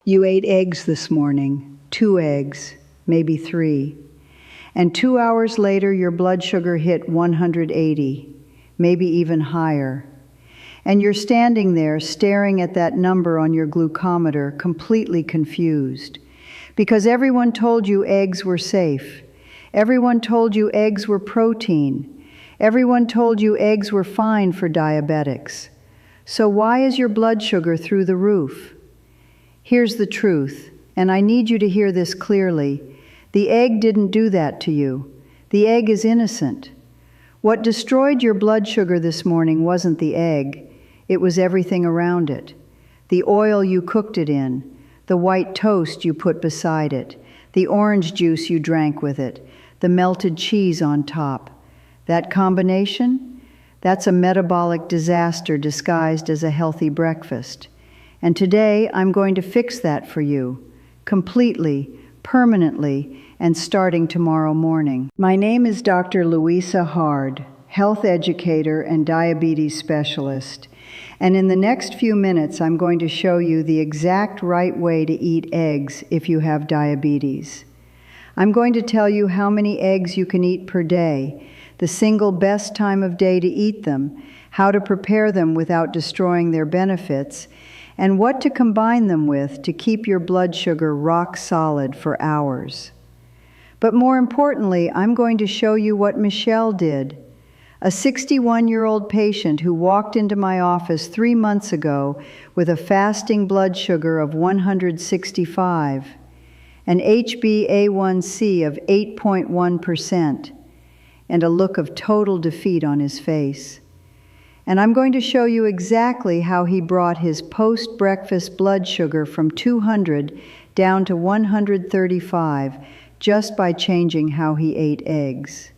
You ate eggs this morning, 2 eggs, maybe 3. And 2 hours later, your blood sugar hit 180, maybe even higher. And you're standing there staring at that number on your glucometer, completely confused. Because everyone told you eggs were safe. Everyone told you eggs were protein. Everyone told you eggs were fine for diabetics. So why is your blood sugar through the roof? Here's the truth, and I need you to hear this clearly. The egg didn't do that to you. The egg is innocent. What destroyed your blood sugar this morning wasn't the egg. It was everything around it. The oil you cooked it in, the white toast you put beside it, the orange juice you drank with it, the melted cheese on top. That combination? That's a metabolic disaster disguised as a healthy breakfast. And today, I'm going to fix that for you, completely, permanently, and starting tomorrow morning. My name is Dr. Louisa Hard, health educator and diabetes specialist. And in the next few minutes, I'm going to show you the exact right way to eat eggs if you have diabetes. I'm going to tell you how many eggs you can eat per day, the single best time of day to eat them, how to prepare them without destroying their benefits, and what to combine them with to keep your blood sugar rock solid for hours. But more importantly, I'm going to show you what Michelle did, a 61-year-old patient who walked into my office 3 months ago with a fasting blood sugar of 165, an HbA1c of 8.1%, and a look of total defeat on his face. And I'm going to show you exactly how he brought his post-breakfast blood sugar from 200 down to 135 just by changing how he ate eggs.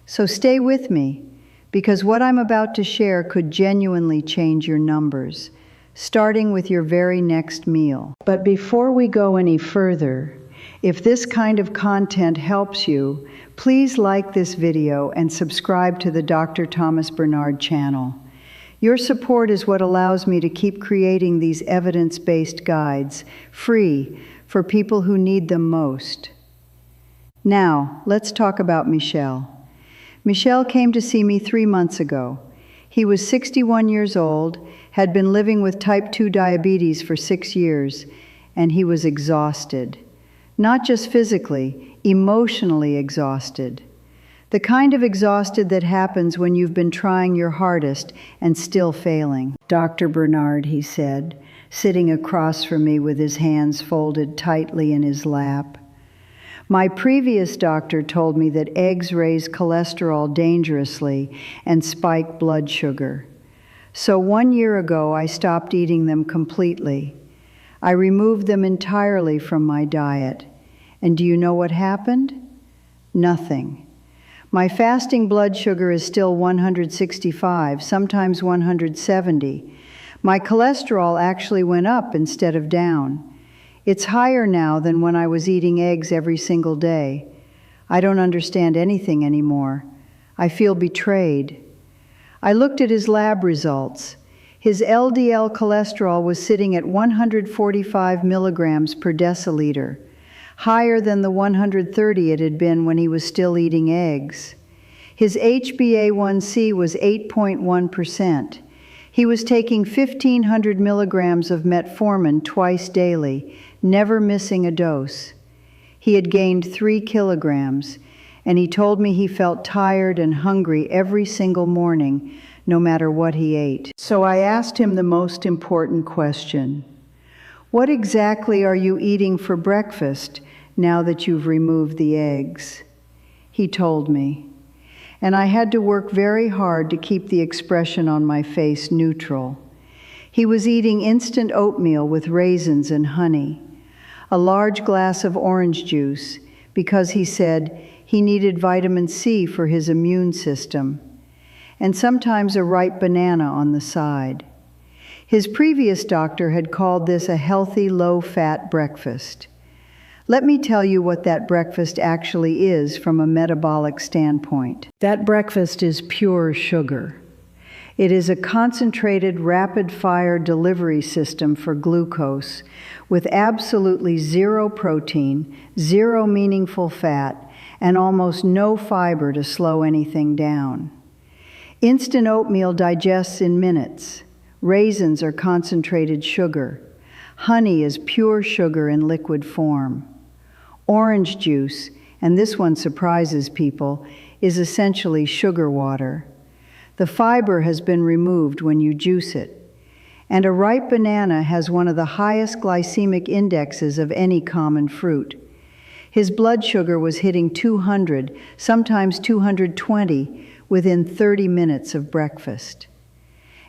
So stay with me, because what I'm about to share could genuinely change your numbers, starting with your very next meal. But before we go any further, if this kind of content helps you, please like this video and subscribe to the Dr. Thomas Bernard channel. Your support is what allows me to keep creating these evidence-based guides, free, for people who need them most. Now, let's talk about Michelle. Michelle came to see me 3 months ago. He was 61 years old, had been living with type 2 diabetes for 6 years, and he was exhausted. Not just physically, emotionally exhausted. The kind of exhausted that happens when you've been trying your hardest and still failing. Dr. Bernard, he said, sitting across from me with his hands folded tightly in his lap. My previous doctor told me that eggs raise cholesterol dangerously and spike blood sugar. So 1 year ago, I stopped eating them completely. I removed them entirely from my diet. And do you know what happened? Nothing. My fasting blood sugar is still 165, sometimes 170. My cholesterol actually went up instead of down. It's higher now than when I was eating eggs every single day. I don't understand anything anymore. I feel betrayed. I looked at his lab results. His LDL cholesterol was sitting at 145 milligrams per deciliter, higher than the 130 it had been when he was still eating eggs. His HbA1c was 8.1%. He was taking 1,500 milligrams of metformin twice daily, never missing a dose. He had gained 3 kilograms, and he told me he felt tired and hungry every single morning, no matter what he ate. So I asked him the most important question. What exactly are you eating for breakfast now that you've removed the eggs? He told me. And I had to work very hard to keep the expression on my face neutral. He was eating instant oatmeal with raisins and honey, a large glass of orange juice, because he said he needed vitamin C for his immune system, and sometimes a ripe banana on the side. His previous doctor had called this a healthy, low-fat breakfast. Let me tell you what that breakfast actually is from a metabolic standpoint. That breakfast is pure sugar. It is a concentrated rapid-fire delivery system for glucose with absolutely zero protein, zero meaningful fat, and almost no fiber to slow anything down. Instant oatmeal digests in minutes. Raisins are concentrated sugar. Honey is pure sugar in liquid form. Orange juice, and this one surprises people, is essentially sugar water. The fiber has been removed when you juice it. And a ripe banana has one of the highest glycemic indexes of any common fruit. His blood sugar was hitting 200, sometimes 220, within 30 minutes of breakfast.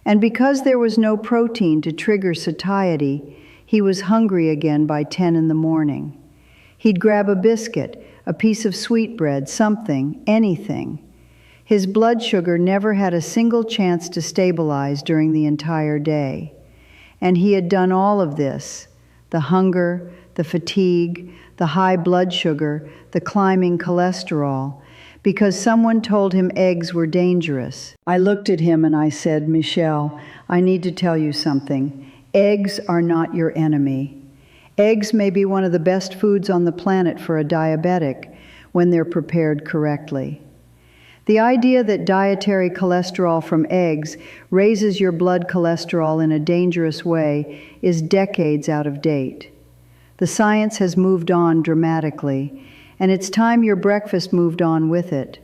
And because there was no protein to trigger satiety, he was hungry again by 10 in the morning. He'd grab a biscuit, a piece of sweetbread, something, anything. His blood sugar never had a single chance to stabilize during the entire day. And he had done all of this, the hunger, the fatigue, the high blood sugar, the climbing cholesterol, because someone told him eggs were dangerous. I looked at him and I said, "Michel, I need to tell you something. Eggs are not your enemy. Eggs may be one of the best foods on the planet for a diabetic when they're prepared correctly." The idea that dietary cholesterol from eggs raises your blood cholesterol in a dangerous way is decades out of date. The science has moved on dramatically, and it's time your breakfast moved on with it.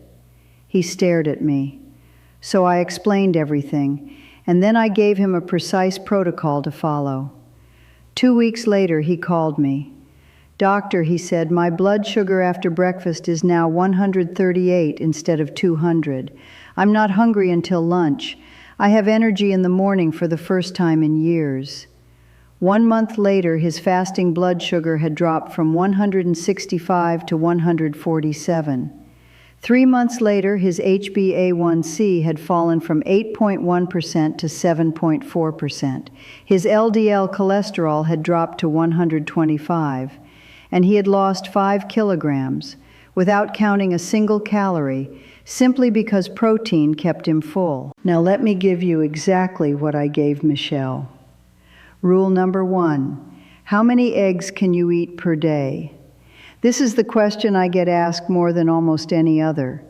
He stared at me. So I explained everything, and then I gave him a precise protocol to follow. 2 weeks later, he called me. "Doctor," he said, "my blood sugar after breakfast is now 138 instead of 200. I'm not hungry until lunch. I have energy in the morning for the first time in years." 1 month later, his fasting blood sugar had dropped from 165 to 147. 3 months later, his HbA1c had fallen from 8.1% to 7.4%. His LDL cholesterol had dropped to 125. And he had lost 5 kilograms without counting a single calorie, simply because protein kept him full. Now let me give you exactly what I gave Michel. Rule number 1, how many eggs can you eat per day? This is the question I get asked more than almost any other.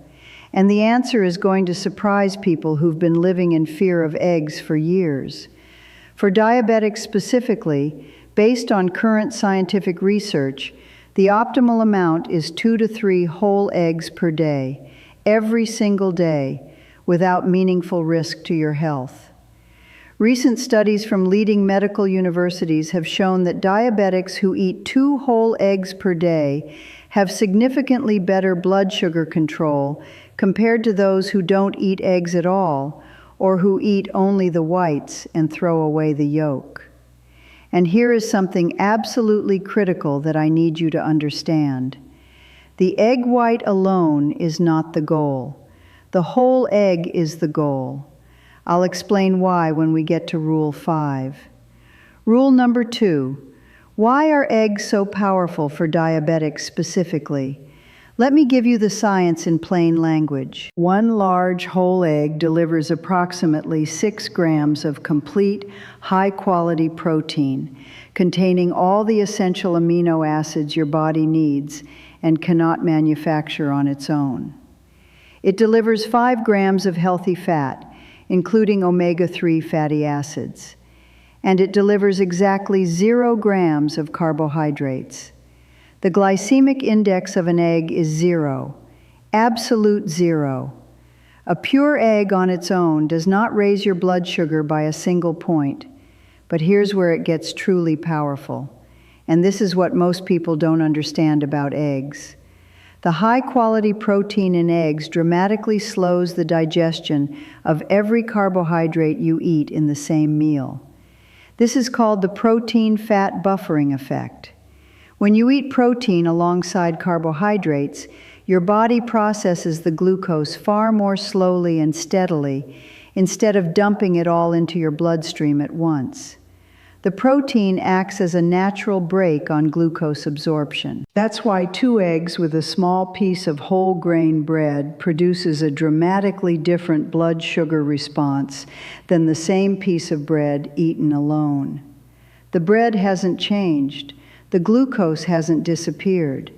And the answer is going to surprise people who've been living in fear of eggs for years. For diabetics specifically, based on current scientific research, the optimal amount is 2 to 3 whole eggs per day, every single day, without meaningful risk to your health. Recent studies from leading medical universities have shown that diabetics who eat 2 whole eggs per day have significantly better blood sugar control compared to those who don't eat eggs at all, or who eat only the whites and throw away the yolk. And here is something absolutely critical that I need you to understand. The egg white alone is not the goal. The whole egg is the goal. I'll explain why when we get to Rule 5. Rule number 2, why are eggs so powerful for diabetics specifically? Let me give you the science in plain language. 1 large whole egg delivers approximately 6 grams of complete, high-quality protein, containing all the essential amino acids your body needs and cannot manufacture on its own. It delivers 5 grams of healthy fat, including omega-3 fatty acids. And it delivers exactly 0 grams of carbohydrates. The glycemic index of an egg is 0, absolute 0. A pure egg on its own does not raise your blood sugar by a single point, but here's where it gets truly powerful. And this is what most people don't understand about eggs. The high-quality protein in eggs dramatically slows the digestion of every carbohydrate you eat in the same meal. This is called the protein-fat buffering effect. When you eat protein alongside carbohydrates, your body processes the glucose far more slowly and steadily instead of dumping it all into your bloodstream at once. The protein acts as a natural brake on glucose absorption. That's why 2 eggs with a small piece of whole grain bread produces a dramatically different blood sugar response than the same piece of bread eaten alone. The bread hasn't changed. The glucose hasn't disappeared.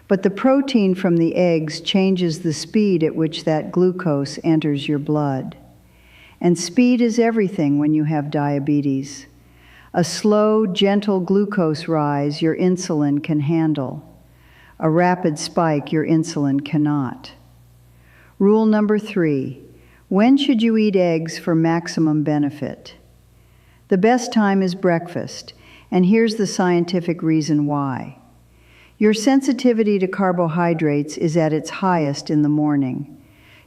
But the protein from the eggs changes the speed at which that glucose enters your blood. And speed is everything when you have diabetes. A slow, gentle glucose rise your insulin can handle. A rapid spike your insulin cannot. Rule number 3. When should you eat eggs for maximum benefit? The best time is breakfast, and here's the scientific reason why. Your sensitivity to carbohydrates is at its highest in the morning.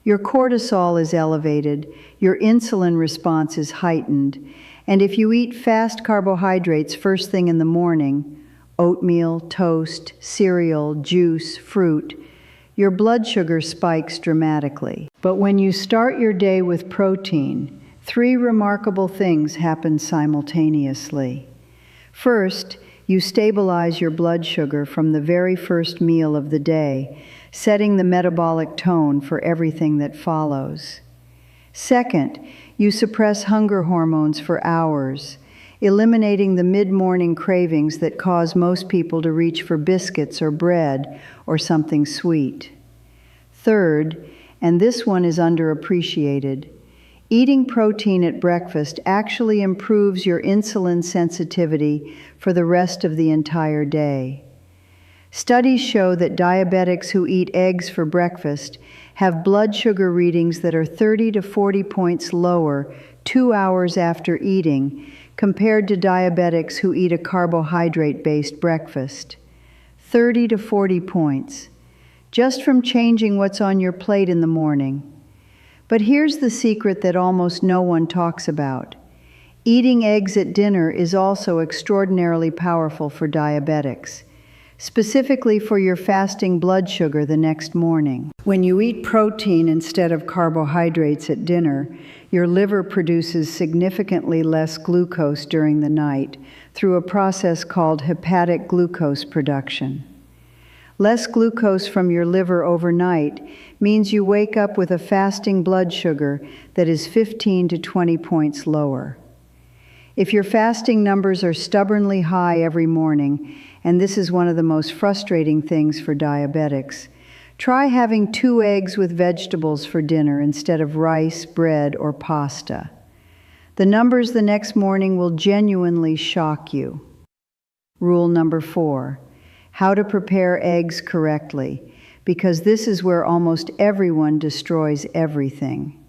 Your cortisol is elevated, your insulin response is heightened, and if you eat fast carbohydrates first thing in the morning, oatmeal, toast, cereal, juice, fruit, your blood sugar spikes dramatically. But when you start your day with protein, 3 remarkable things happen simultaneously. First, you stabilize your blood sugar from the very first meal of the day, setting the metabolic tone for everything that follows. Second, you suppress hunger hormones for hours, eliminating the mid-morning cravings that cause most people to reach for biscuits or bread or something sweet. Third, and this one is underappreciated, eating protein at breakfast actually improves your insulin sensitivity for the rest of the entire day. Studies show that diabetics who eat eggs for breakfast have blood sugar readings that are 30 to 40 points lower 2 hours after eating compared to diabetics who eat a carbohydrate-based breakfast. 30 to 40 points, just from changing what's on your plate in the morning. But here's the secret that almost no one talks about. Eating eggs at dinner is also extraordinarily powerful for diabetics, specifically for your fasting blood sugar the next morning. When you eat protein instead of carbohydrates at dinner, your liver produces significantly less glucose during the night through a process called hepatic glucose production. Less glucose from your liver overnight means you wake up with a fasting blood sugar that is 15 to 20 points lower. If your fasting numbers are stubbornly high every morning, and this is one of the most frustrating things for diabetics, try having 2 eggs with vegetables for dinner instead of rice, bread, or pasta. The numbers the next morning will genuinely shock you. Rule number 4, how to prepare eggs correctly, because this is where almost everyone destroys everything.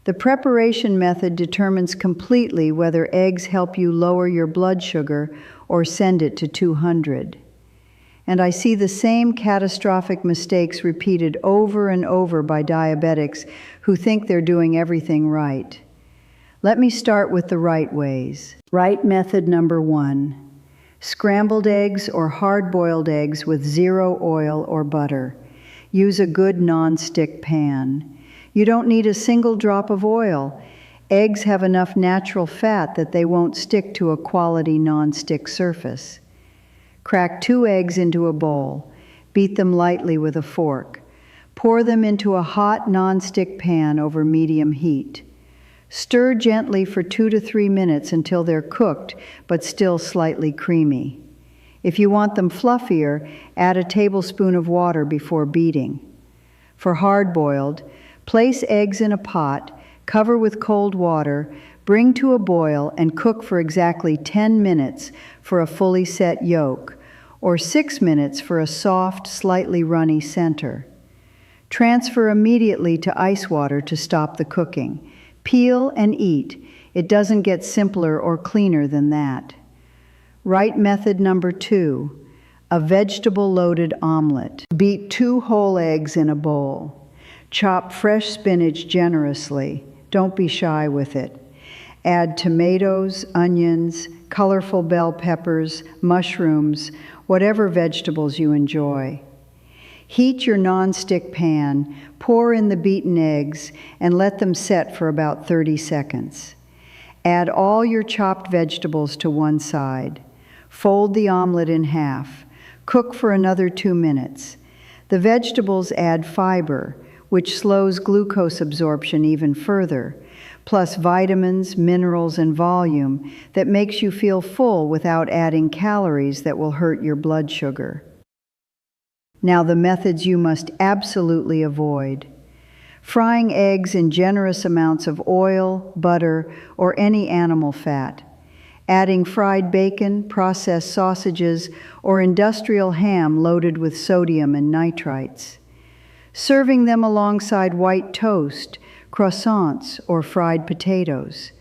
The preparation method determines completely whether eggs help you lower your blood sugar or send it to 200. And I see the same catastrophic mistakes repeated over and over by diabetics who think they're doing everything right. Let me start with the right ways. Right method number 1, scrambled eggs or hard-boiled eggs with 0 oil or butter. Use a good non-stick pan. You don't need a single drop of oil. Eggs have enough natural fat that they won't stick to a quality non-stick surface. Crack 2 eggs into a bowl. Beat them lightly with a fork. Pour them into a hot non-stick pan over medium heat. Stir gently for 2 to 3 minutes until they're cooked but still slightly creamy. If you want them fluffier, add a tablespoon of water before beating. For hard-boiled, place eggs in a pot, cover with cold water, bring to a boil, and cook for exactly 10 minutes for a fully set yolk, or 6 minutes for a soft, slightly runny center. Transfer immediately to ice water to stop the cooking. Peel and eat. It doesn't get simpler or cleaner than that. Right method number 2, a vegetable-loaded omelet. Beat 2 whole eggs in a bowl. Chop fresh spinach generously. Don't be shy with it. Add tomatoes, onions, colorful bell peppers, mushrooms, whatever vegetables you enjoy. Heat your non-stick pan, pour in the beaten eggs, and let them set for about 30 seconds. Add all your chopped vegetables to one side. Fold the omelet in half. Cook for another 2 minutes. The vegetables add fiber, which slows glucose absorption even further, plus vitamins, minerals, and volume that makes you feel full without adding calories that will hurt your blood sugar. Now the methods you must absolutely avoid. Frying eggs in generous amounts of oil, butter, or any animal fat. Adding fried bacon, processed sausages, or industrial ham loaded with sodium and nitrites. Serving them alongside white toast, croissants, or fried potatoes.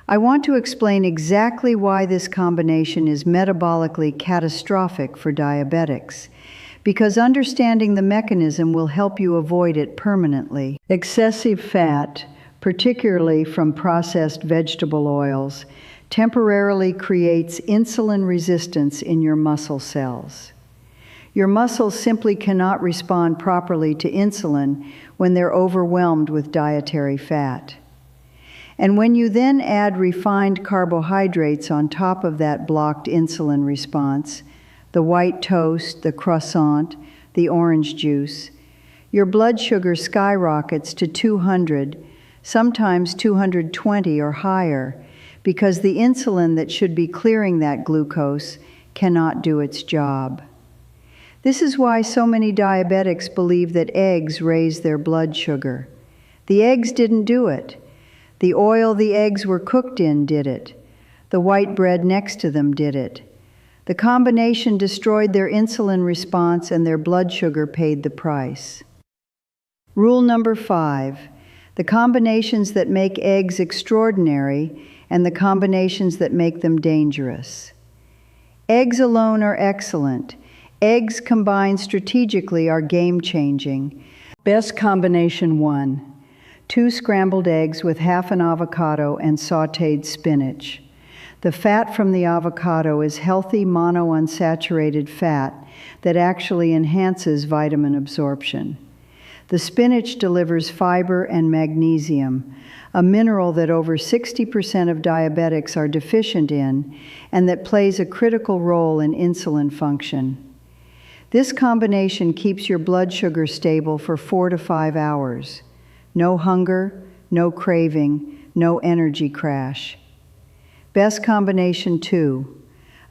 I want to explain exactly why this combination is metabolically catastrophic for diabetics, because understanding the mechanism will help you avoid it permanently. Excessive fat, particularly from processed vegetable oils, temporarily creates insulin resistance in your muscle cells. Your muscles simply cannot respond properly to insulin when they're overwhelmed with dietary fat. And when you then add refined carbohydrates on top of that blocked insulin response, the white toast, the croissant, the orange juice, your blood sugar skyrockets to 200, sometimes 220 or higher, because the insulin that should be clearing that glucose cannot do its job. This is why so many diabetics believe that eggs raise their blood sugar. The eggs didn't do it. The oil the eggs were cooked in did it. The white bread next to them did it. The combination destroyed their insulin response and their blood sugar paid the price. Rule number 5, the combinations that make eggs extraordinary and the combinations that make them dangerous. Eggs alone are excellent. Eggs combined strategically are game-changing. Best combination 1, 2 scrambled eggs with half an avocado and sautéed spinach. The fat from the avocado is healthy monounsaturated fat that actually enhances vitamin absorption. The spinach delivers fiber and magnesium, a mineral that over 60% of diabetics are deficient in and that plays a critical role in insulin function. This combination keeps your blood sugar stable for 4 to 5 hours. No hunger, no craving, no energy crash. Best combination 2,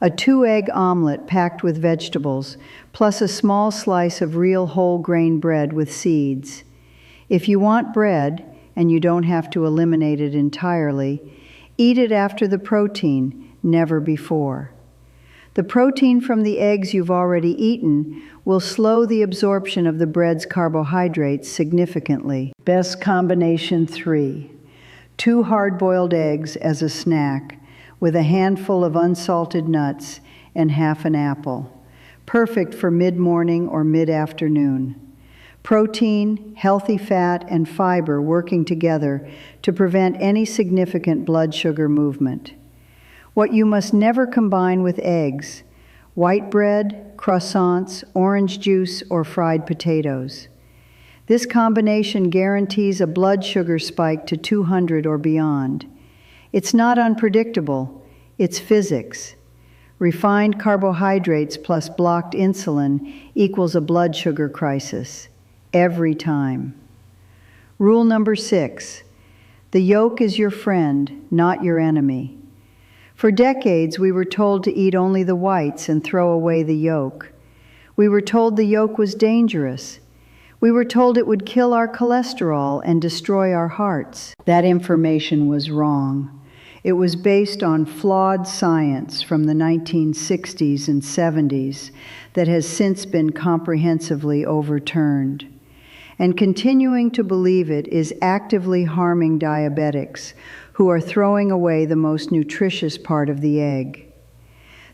a 2-egg omelet packed with vegetables, plus a small slice of real whole grain bread with seeds. If you want bread, and you don't have to eliminate it entirely, eat it after the protein, never before. The protein from the eggs you've already eaten will slow the absorption of the bread's carbohydrates significantly. Best combination 3, 2 hard-boiled eggs as a snack, with a handful of unsalted nuts and half an apple. Perfect for mid-morning or mid-afternoon. Protein, healthy fat, and fiber working together to prevent any significant blood sugar movement. What you must never combine with eggs: white bread, croissants, orange juice, or fried potatoes. This combination guarantees a blood sugar spike to 200 or beyond. It's not unpredictable, it's physics. Refined carbohydrates plus blocked insulin equals a blood sugar crisis, every time. Rule number 6, the yolk is your friend, not your enemy. For decades, we were told to eat only the whites and throw away the yolk. We were told the yolk was dangerous. We were told it would kill our cholesterol and destroy our hearts. That information was wrong. It was based on flawed science from the 1960s and 70s that has since been comprehensively overturned. And continuing to believe it is actively harming diabetics who are throwing away the most nutritious part of the egg.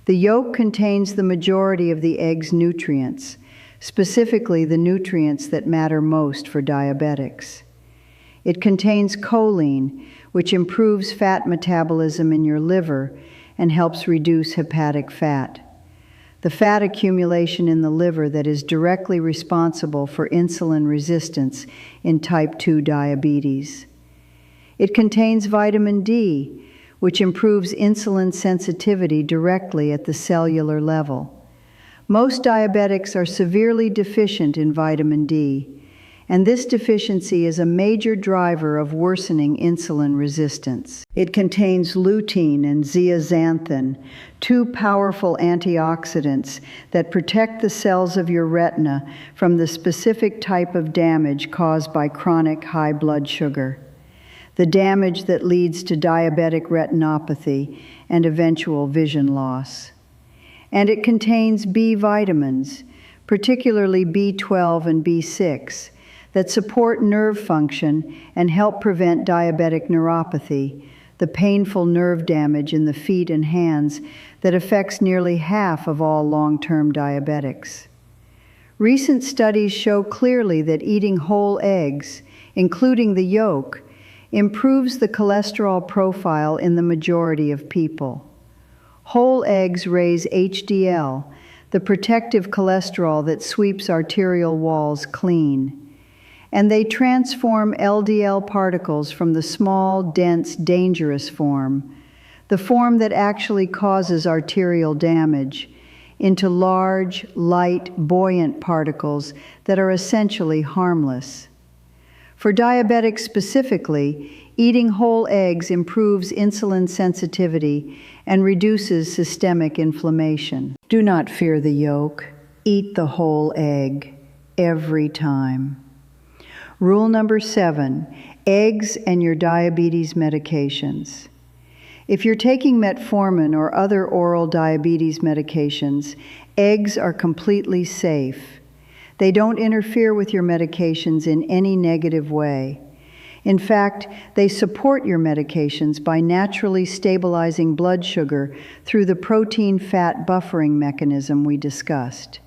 The yolk contains the majority of the egg's nutrients, specifically the nutrients that matter most for diabetics. It contains choline, which improves fat metabolism in your liver and helps reduce hepatic fat, the fat accumulation in the liver that is directly responsible for insulin resistance in type 2 diabetes. It contains vitamin D, which improves insulin sensitivity directly at the cellular level. Most diabetics are severely deficient in vitamin D, and this deficiency is a major driver of worsening insulin resistance. It contains lutein and zeaxanthin, two powerful antioxidants that protect the cells of your retina from the specific type of damage caused by chronic high blood sugar, the damage that leads to diabetic retinopathy and eventual vision loss. And it contains B vitamins, particularly B12 and B6, that support nerve function and help prevent diabetic neuropathy, the painful nerve damage in the feet and hands that affects nearly half of all long-term diabetics. Recent studies show clearly that eating whole eggs, including the yolk, improves the cholesterol profile in the majority of people. Whole eggs raise HDL, the protective cholesterol that sweeps arterial walls clean. And they transform LDL particles from the small, dense, dangerous form, the form that actually causes arterial damage, into large, light, buoyant particles that are essentially harmless. For diabetics specifically, eating whole eggs improves insulin sensitivity and reduces systemic inflammation. Do not fear the yolk. Eat the whole egg every time. Rule number 7, eggs and your diabetes medications. If you're taking metformin or other oral diabetes medications, eggs are completely safe. They don't interfere with your medications in any negative way. In fact, they support your medications by naturally stabilizing blood sugar through the protein-fat buffering mechanism we discussed.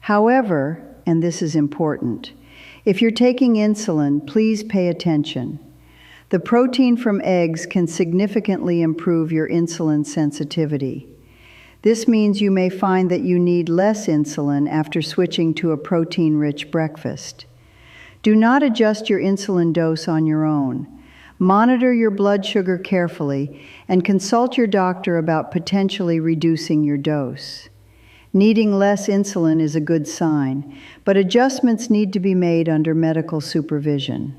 However, and this is important, if you're taking insulin, please pay attention. The protein from eggs can significantly improve your insulin sensitivity. This means you may find that you need less insulin after switching to a protein-rich breakfast. Do not adjust your insulin dose on your own. Monitor your blood sugar carefully and consult your doctor about potentially reducing your dose. Needing less insulin is a good sign, but adjustments need to be made under medical supervision.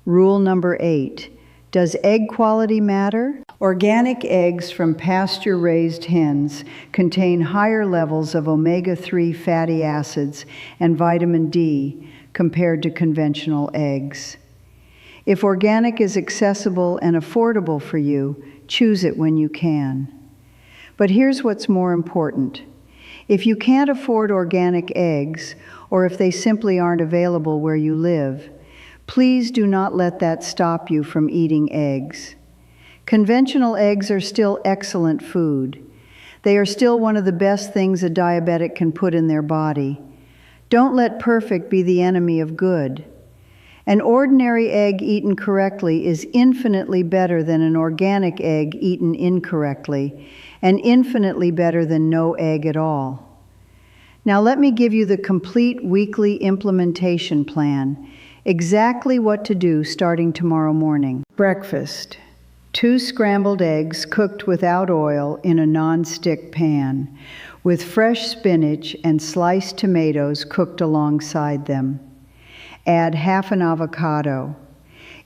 Rule number 8. Does egg quality matter? Organic eggs from pasture-raised hens contain higher levels of omega-3 fatty acids and vitamin D compared to conventional eggs. If organic is accessible and affordable for you, choose it when you can. But here's what's more important. If you can't afford organic eggs, or if they simply aren't available where you live, please do not let that stop you from eating eggs. Conventional eggs are still excellent food. They are still one of the best things a diabetic can put in their body. Don't let perfect be the enemy of good. An ordinary egg eaten correctly is infinitely better than an organic egg eaten incorrectly, and infinitely better than no egg at all. Now let me give you the complete weekly implementation plan, exactly what to do starting tomorrow morning. Breakfast. 2 scrambled eggs cooked without oil in a non-stick pan, with fresh spinach and sliced tomatoes cooked alongside them. Add half an avocado.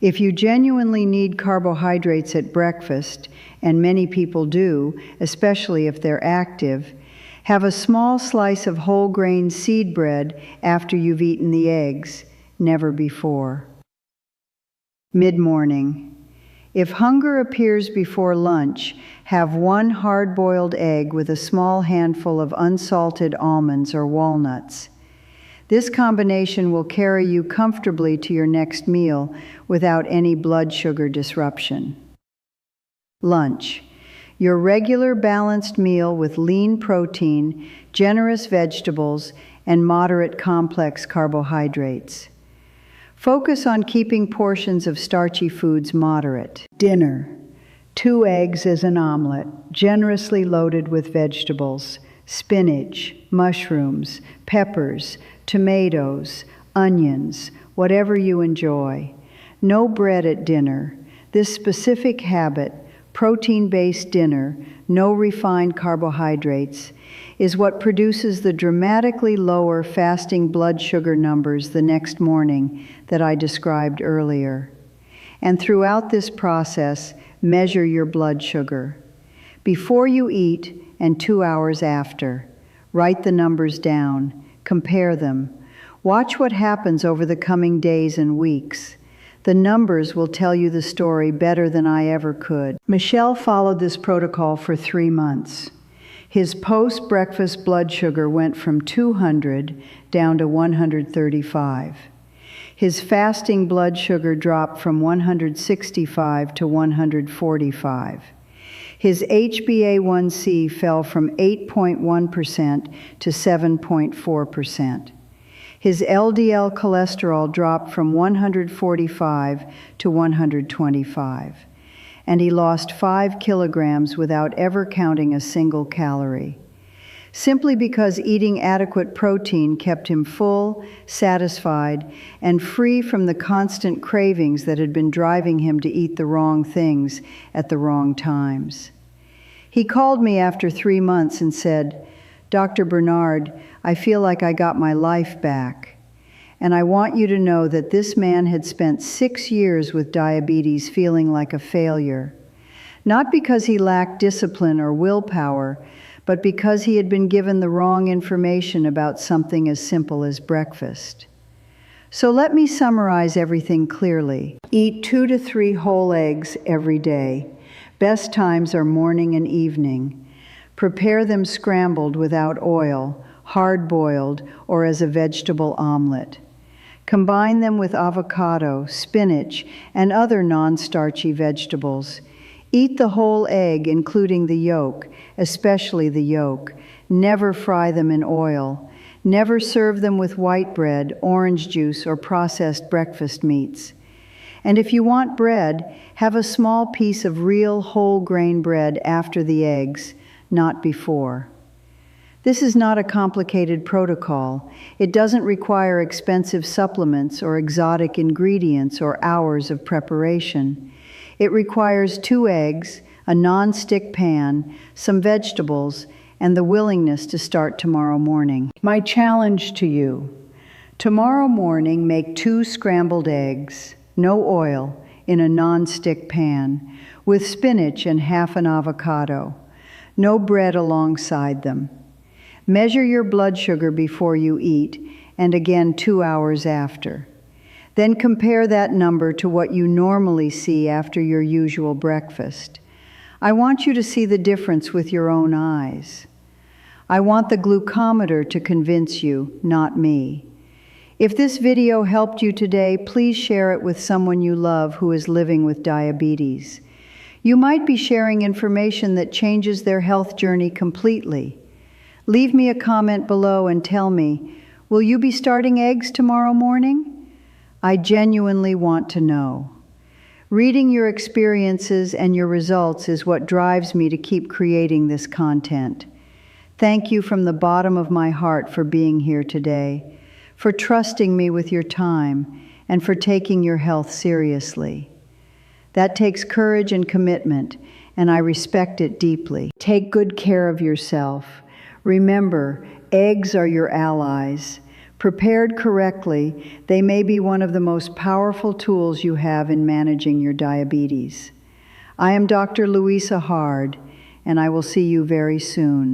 If you genuinely need carbohydrates at breakfast, and many people do, especially if they're active, have a small slice of whole grain seed bread after you've eaten the eggs, never before. Mid-morning. If hunger appears before lunch, have 1 hard-boiled egg with a small handful of unsalted almonds or walnuts. This combination will carry you comfortably to your next meal without any blood sugar disruption. Lunch. Your regular balanced meal with lean protein, generous vegetables, and moderate complex carbohydrates. Focus on keeping portions of starchy foods moderate. Dinner. 2 eggs as an omelet, generously loaded with vegetables, spinach, mushrooms, peppers, tomatoes, onions, whatever you enjoy. No bread at dinner. This specific habit, protein-based dinner, no refined carbohydrates, is what produces the dramatically lower fasting blood sugar numbers the next morning that I described earlier. And throughout this process, measure your blood sugar. Before you eat and 2 hours after, write the numbers down, compare them. Watch what happens over the coming days and weeks. The numbers will tell you the story better than I ever could. Michel followed this protocol for 3 months. His post-breakfast blood sugar went from 200 down to 135. His fasting blood sugar dropped from 165 to 145. His HbA1c fell from 8.1% to 7.4%. His LDL cholesterol dropped from 145 to 125. And he lost 5 kilograms without ever counting a single calorie. Simply because eating adequate protein kept him full, satisfied, and free from the constant cravings that had been driving him to eat the wrong things at the wrong times. He called me after 3 months and said, "Dr. Bernard, I feel like I got my life back. And I want you to know that this man had spent 6 years with diabetes feeling like a failure. Not because he lacked discipline or willpower, but because he had been given the wrong information about something as simple as breakfast." So let me summarize everything clearly. Eat 2 to 3 whole eggs every day. Best times are morning and evening. Prepare them scrambled without oil, hard-boiled, or as a vegetable omelet. Combine them with avocado, spinach, and other non-starchy vegetables. Eat the whole egg, including the yolk, especially the yolk. Never fry them in oil. Never serve them with white bread, orange juice, or processed breakfast meats. And if you want bread, have a small piece of real whole grain bread after the eggs, not before. This is not a complicated protocol. It doesn't require expensive supplements or exotic ingredients or hours of preparation. It requires 2 eggs, a non-stick pan, some vegetables, and the willingness to start tomorrow morning. My challenge to you: tomorrow morning, make 2 scrambled eggs, no oil, in a non-stick pan, with spinach and half an avocado. No bread alongside them. Measure your blood sugar before you eat, and again 2 hours after. Then compare that number to what you normally see after your usual breakfast. I want you to see the difference with your own eyes. I want the glucometer to convince you, not me. If this video helped you today, please share it with someone you love who is living with diabetes. You might be sharing information that changes their health journey completely. Leave me a comment below and tell me, will you be starting eggs tomorrow morning? I genuinely want to know. Reading your experiences and your results is what drives me to keep creating this content. Thank you from the bottom of my heart for being here today, for trusting me with your time, and for taking your health seriously. That takes courage and commitment, and I respect it deeply. Take good care of yourself. Remember, eggs are your allies. Prepared correctly, they may be one of the most powerful tools you have in managing your diabetes. I am Dr. Louisa Hard, and I will see you very soon.